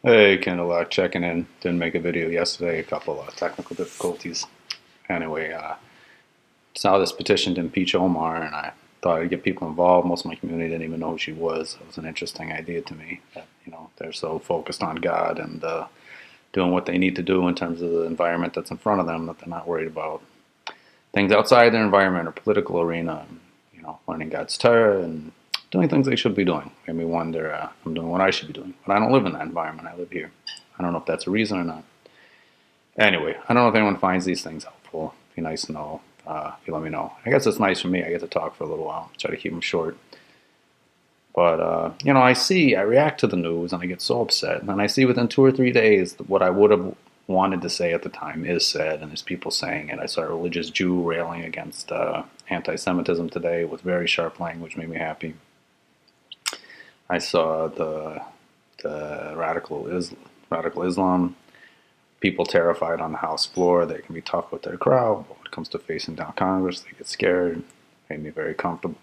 Hey, Kendall, checking in. Didn't make a video yesterday, a couple of technical difficulties. Anyway, saw this petition to impeach Omar, and I thought I'd get people involved. Most of my community didn't even know who she was. It was an interesting idea to me that, they're so focused on God and doing what they need to do in terms of the environment that's in front of them that they're not worried about things outside their environment or political arena. Learning God's Torah and doing things they should be doing. Made me wonder, I'm doing what I should be doing. But I don't live in that environment. I live here. I don't know if that's a reason or not. Anyway, I don't know if anyone finds these things helpful. It'd be nice to know if you let me know. I guess it's nice for me. I get to talk for a little while. Try to keep them short. But, I react to the news and I get so upset. And I see within 2 or 3 days what I would have wanted to say at the time is said, and there's people saying it. I saw a religious Jew railing against anti-Semitism today with very sharp language, made me happy. I saw the radical Islam, people terrified on the House floor. They can be tough with their crowd, but when it comes to facing down Congress, they get scared. Made me very comfortable.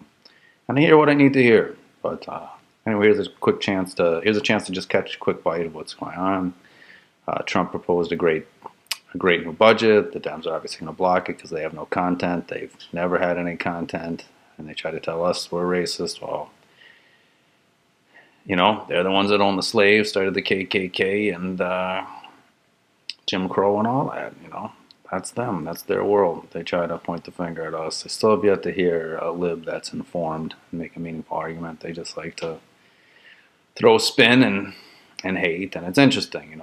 And I hear what I need to hear. But anyway, here's a chance to just catch a quick bite of what's going on. Trump proposed a great new budget. The Dems are obviously going to block it because they have no content. They've never had any content, and they try to tell us we're racist. Well, they're the ones that own the slaves, started the KKK and Jim Crow and all that. That's them. That's their world. They try to point the finger at us. I still have yet to hear a lib that's informed and make a meaningful argument. They just like to throw spin and hate, and it's interesting,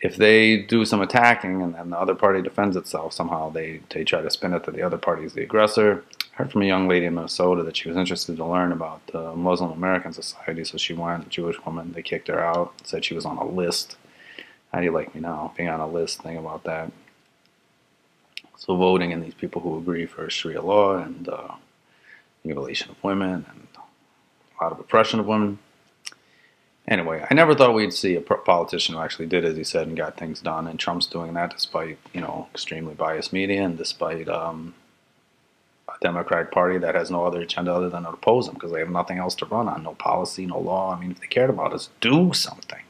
if they do some attacking and then the other party defends itself, somehow they try to spin it that the other party is the aggressor. I heard from a young lady in Minnesota that she was interested to learn about the Muslim American Society, so she went, a Jewish woman. They kicked her out, said she was on a list. How do you like me now? Being on a list, think about that. So voting in these people who agree for Sharia law and mutilation of women and a lot of oppression of women. Anyway, I never thought we'd see a politician who actually did as he said and got things done, and Trump's doing that despite, extremely biased media and despite a Democratic Party that has no other agenda other than to oppose him because they have nothing else to run on, no policy, no law. I mean, if they cared about us, do something.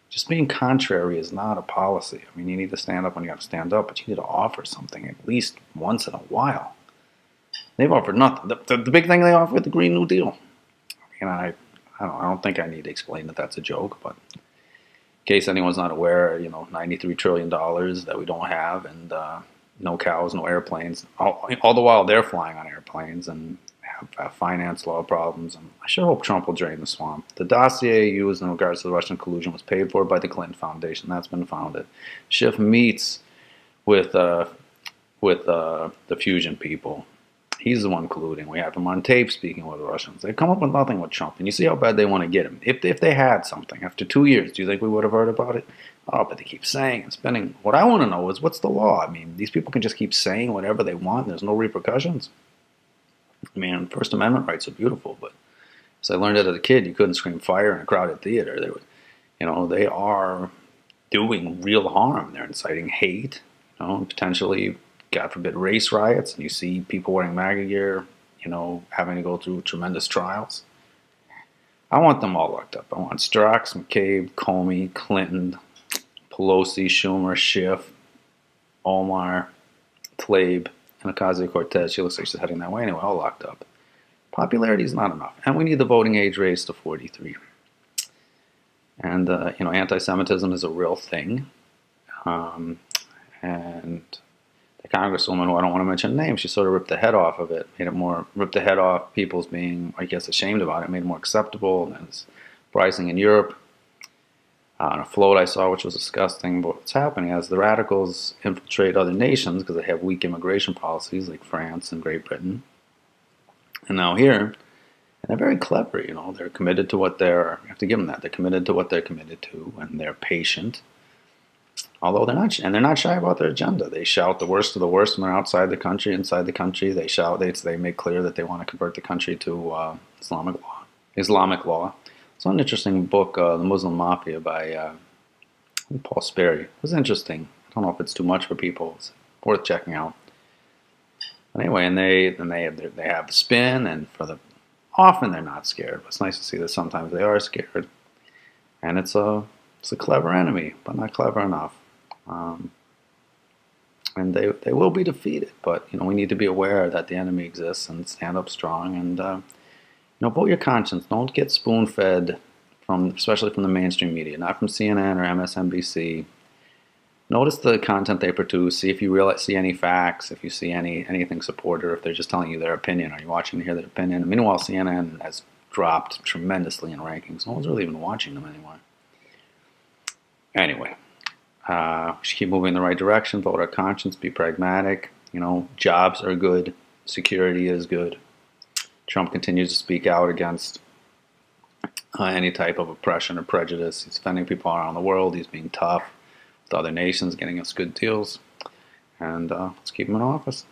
Just being contrary is not a policy. I mean, you need to stand up when you got to stand up, but you need to offer something at least once in a while. They've offered nothing. The big thing they offered, the Green New Deal. I don't think I need to explain that that's a joke, but in case anyone's not aware, $93 trillion that we don't have, and no cows, no airplanes. All the while they're flying on airplanes and have finance law problems. And I sure hope Trump will drain the swamp. The dossier used in regards to the Russian collusion was paid for by the Clinton Foundation. That's been founded. Schiff meets with the fusion people. He's the one colluding. We have him on tape speaking with the Russians. They come up with nothing with Trump, and you see how bad they want to get him. If they had something after 2 years, do you think we would have heard about it? Oh, but they keep saying and spinning. What I want to know is what's the law? I mean, these people can just keep saying whatever they want. And there's no repercussions. I mean, First Amendment rights are beautiful, but as I learned it as a kid, you couldn't scream fire in a crowded theater. They are doing real harm. They're inciting hate, potentially, God forbid, race riots, and you see people wearing MAGA gear, having to go through tremendous trials. I want them all locked up. I want Strzok, McCabe, Comey, Clinton, Pelosi, Schumer, Schiff, Omar, Tlaib, and Ocasio-Cortez. She looks like she's heading that way anyway, all locked up. Popularity is not enough, and we need the voting age raised to 43. And, anti-Semitism is a real thing. And the congresswoman, who I don't want to mention her name, she sort of ripped the head off of it, ripped the head off people's being, I guess, ashamed about it, made it more acceptable. And it's rising in Europe. On a float I saw, which was disgusting, but what's happening as the radicals infiltrate other nations because they have weak immigration policies like France and Great Britain. And now here, and they're very clever, they're committed to what you have to give them that, they're committed to what they're committed to, and they're patient. Although they're not shy about their agenda. They shout the worst of the worst when they're outside the country, inside the country. They make clear that they want to convert the country to Islamic law. It's an interesting book, The Muslim Mafia by Paul Sperry. It was interesting. I don't know if it's too much for people. It's worth checking out. But anyway, and they have the spin, and for the Often they're not scared, but it's nice to see that sometimes they are scared. And it's a clever enemy, but not clever enough. And they will be defeated, but we need to be aware that the enemy exists and stand up strong and vote your conscience. Don't get spoon-fed especially from the mainstream media, not from CNN or MSNBC. Notice the content they produce. See if you see any facts, if you see anything supported, or if they're just telling you their opinion. Are you watching to hear their opinion? And meanwhile, CNN has dropped tremendously in rankings. No one's really even watching them anymore. Anyway, we should keep moving in the right direction. Vote our conscience. Be pragmatic. Jobs are good. Security is good. Trump continues to speak out against any type of oppression or prejudice. He's defending people around the world. He's being tough with other nations, getting us good deals. And let's keep him in office.